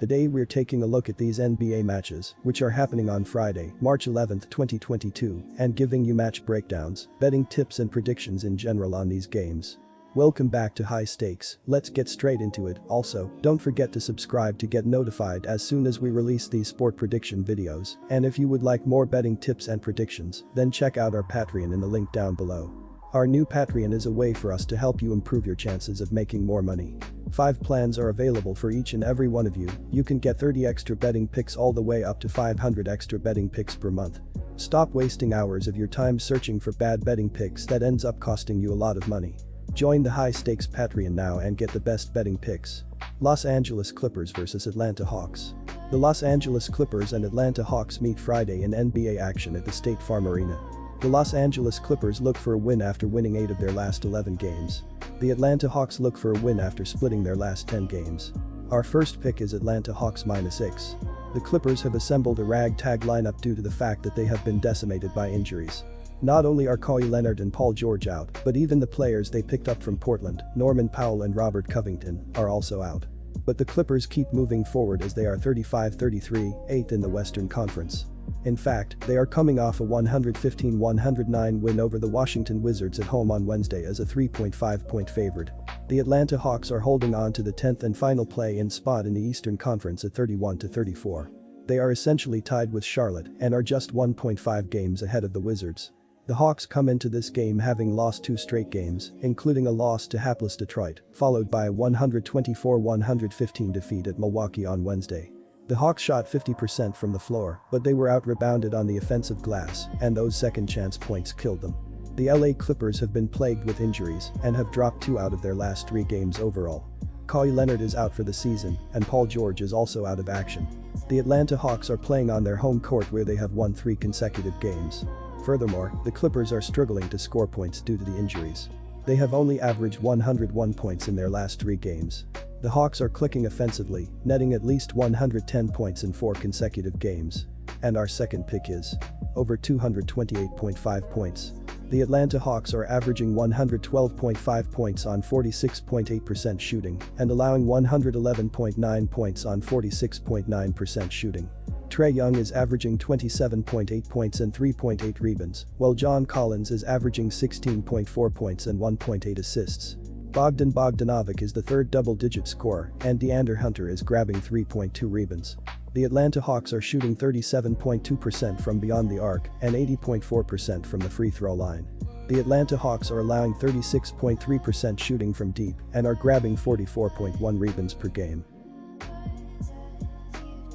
Today we're taking a look at these NBA matches, which are happening on Friday, March 11, 2022, and giving you match breakdowns, betting tips and predictions in general on these games. Welcome back to High Stakes, let's get straight into it. Also, don't forget to subscribe to get notified as soon as we release these sport prediction videos, and if you would like more betting tips and predictions, then check out our Patreon in the link down below. Our new Patreon is a way for us to help you improve your chances of making more money. 5 plans are available for each and every one of you. You can get 30 extra betting picks all the way up to 500 extra betting picks per month. Stop wasting hours of your time searching for bad betting picks that ends up costing you a lot of money. Join the High Stakes Patreon now and get the best betting picks. Los Angeles Clippers vs Atlanta Hawks. The Los Angeles Clippers and Atlanta Hawks meet Friday in NBA action at the State Farm Arena. The Los Angeles Clippers look for a win after winning 8 of their last 11 games. The Atlanta Hawks look for a win after splitting their last 10 games. Our first pick is Atlanta Hawks -6. The Clippers have assembled a ragtag lineup due to the fact that they have been decimated by injuries. Not only are Kawhi Leonard and Paul George out, but even the players they picked up from Portland, Norman Powell and Robert Covington, are also out. But the Clippers keep moving forward as they are 35-33, 8th in the Western Conference. In fact, they are coming off a 115-109 win over the Washington Wizards at home on Wednesday as a 3.5-point favorite. The Atlanta Hawks are holding on to the 10th and final play-in spot in the Eastern Conference at 31-34. They are essentially tied with Charlotte and are just 1.5 games ahead of the Wizards. The Hawks come into this game having lost 2 straight games, including a loss to hapless Detroit, followed by a 124-115 defeat at Milwaukee on Wednesday. The Hawks shot 50% from the floor, but they were out-rebounded on the offensive glass, and those second-chance points killed them. The LA Clippers have been plagued with injuries and have dropped 2 out of their last 3 games overall. Kawhi Leonard is out for the season, and Paul George is also out of action. The Atlanta Hawks are playing on their home court where they have won 3 consecutive games. Furthermore, the Clippers are struggling to score points due to the injuries. They have only averaged 101 points in their last 3 games. The Hawks are clicking offensively, netting at least 110 points in 4 consecutive games. And our second pick is over 228.5 points. The Atlanta Hawks are averaging 112.5 points on 46.8% shooting and allowing 111.9 points on 46.9% shooting. Trae Young is averaging 27.8 points and 3.8 rebounds, while John Collins is averaging 16.4 points and 1.8 assists. Bogdan Bogdanovic is the third double-digit scorer, and DeAndre Hunter is grabbing 3.2 rebounds. The Atlanta Hawks are shooting 37.2% from beyond the arc and 80.4% from the free throw line. The Atlanta Hawks are allowing 36.3% shooting from deep and are grabbing 44.1 rebounds per game.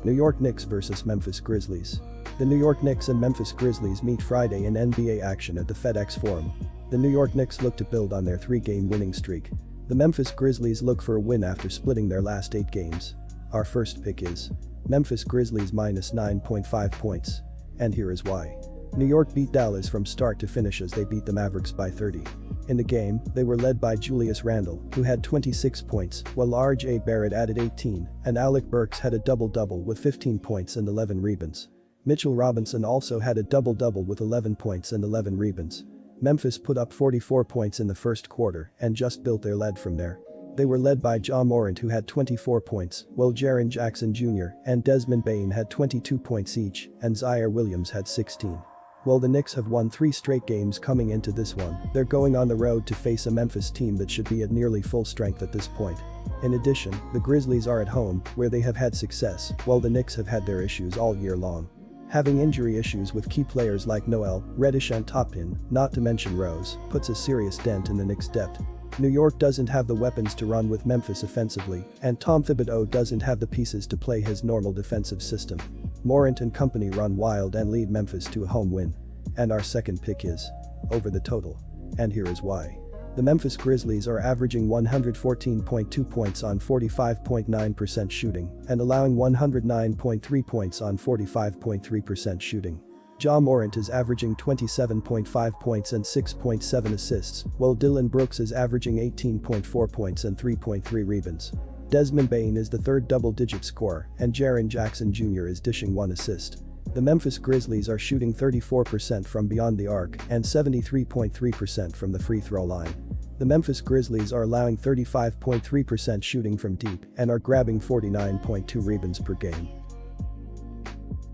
New York Knicks vs Memphis Grizzlies. The New York Knicks and Memphis Grizzlies meet Friday in NBA action at the FedEx Forum. The New York Knicks look to build on their 3-game winning streak. The Memphis Grizzlies look for a win after splitting their last 8 games. Our first pick is Memphis Grizzlies -9.5 points. And here is why. New York beat Dallas from start to finish as they beat the Mavericks by 30. In the game, they were led by Julius Randle, who had 26 points, while R.J. Barrett added 18, and Alec Burks had a double-double with 15 points and 11 rebounds. Mitchell Robinson also had a double-double with 11 points and 11 rebounds. Memphis put up 44 points in the first quarter and just built their lead from there. They were led by Ja Morant, who had 24 points, while Jaren Jackson Jr. and Desmond Bane had 22 points each, and Zaire Williams had 16. While the Knicks have won 3 straight games coming into this one, they're going on the road to face a Memphis team that should be at nearly full strength at this point. In addition, the Grizzlies are at home, where they have had success, while the Knicks have had their issues all year long. Having injury issues with key players like Noel, Reddish and Toppin, not to mention Rose, puts a serious dent in the Knicks' depth. New York doesn't have the weapons to run with Memphis offensively, and Tom Thibodeau doesn't have the pieces to play his normal defensive system. Morant and company run wild and lead Memphis to a home win. And our second pick is over the total. And here is why. The Memphis Grizzlies are averaging 114.2 points on 45.9% shooting and allowing 109.3 points on 45.3% shooting. Ja Morant is averaging 27.5 points and 6.7 assists, while Dillon Brooks is averaging 18.4 points and 3.3 rebounds. Desmond Bane is the third double-digit scorer, and Jaren Jackson Jr. is dishing 1 assist. The Memphis Grizzlies are shooting 34% from beyond the arc and 73.3% from the free throw line. The Memphis Grizzlies are allowing 35.3% shooting from deep and are grabbing 49.2 rebounds per game.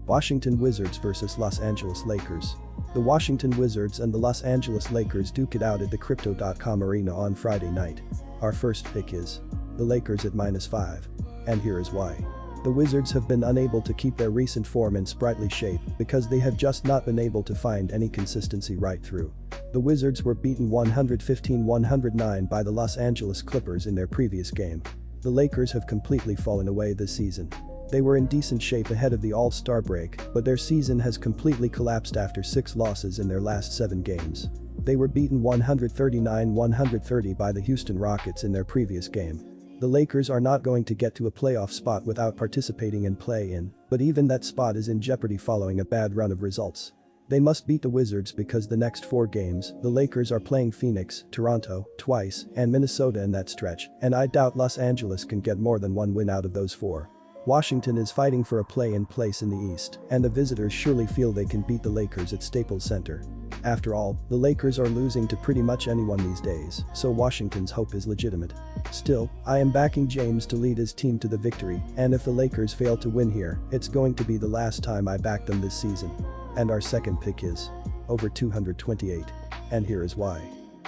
Washington Wizards vs Los Angeles Lakers. The Washington Wizards and the Los Angeles Lakers duke it out at the Crypto.com Arena on Friday night. Our first pick is the Lakers at -5. And here is why. The Wizards have been unable to keep their recent form in sprightly shape because they have just not been able to find any consistency right through. The Wizards were beaten 115-109 by the Los Angeles Clippers in their previous game. The Lakers have completely fallen away this season. They were in decent shape ahead of the All-Star break, but their season has completely collapsed after 6 losses in their last 7 games. They were beaten 139-130 by the Houston Rockets in their previous game. The Lakers are not going to get to a playoff spot without participating in play-in, but even that spot is in jeopardy following a bad run of results. They must beat the Wizards because the next 4 games, the Lakers are playing Phoenix, Toronto, twice, and Minnesota in that stretch, and I doubt Los Angeles can get more than 1 win out of those 4. Washington is fighting for a play-in place in the East, and the visitors surely feel they can beat the Lakers at Staples Center. After all, the Lakers are losing to pretty much anyone these days, so Washington's hope is legitimate. Still, I am backing James to lead his team to the victory, and if the Lakers fail to win here, it's going to be the last time I back them this season. And our second pick is over 228. And here is why.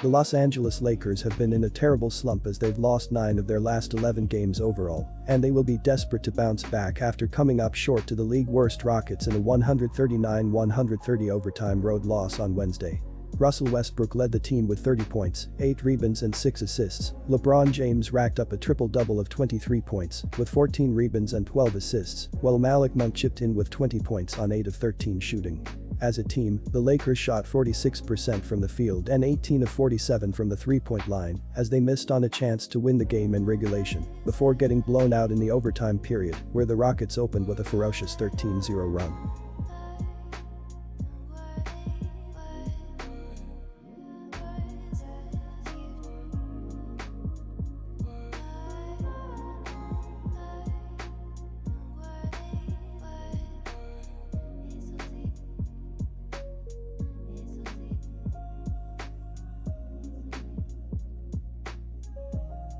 The Los Angeles Lakers have been in a terrible slump as they've lost 9 of their last 11 games overall, and they will be desperate to bounce back after coming up short to the league worst Rockets in a 139-130 overtime road loss on Wednesday. Russell Westbrook led the team with 30 points, 8 rebounds and 6 assists. LeBron James racked up a triple-double of 23 points, with 14 rebounds and 12 assists, while Malik Monk chipped in with 20 points on 8 of 13 shooting. As a team, the Lakers shot 46% from the field and 18 of 47 from the three-point line, as they missed on a chance to win the game in regulation, before getting blown out in the overtime period, where the Rockets opened with a ferocious 13-0 run.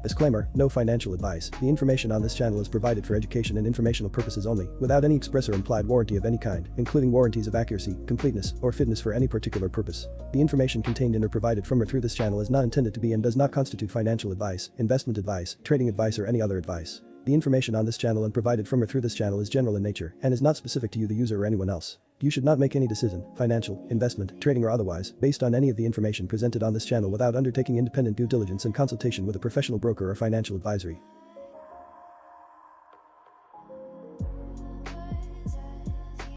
Disclaimer, no financial advice. The information on this channel is provided for education and informational purposes only, without any express or implied warranty of any kind, including warranties of accuracy, completeness, or fitness for any particular purpose. The information contained in or provided from or through this channel is not intended to be and does not constitute financial advice, investment advice, trading advice, or any other advice. The information on this channel and provided from or through this channel is general in nature and is not specific to you, the user, or anyone else. You should not make any decision, financial, investment, trading, or otherwise, based on any of the information presented on this channel without undertaking independent due diligence and consultation with a professional broker or financial advisory.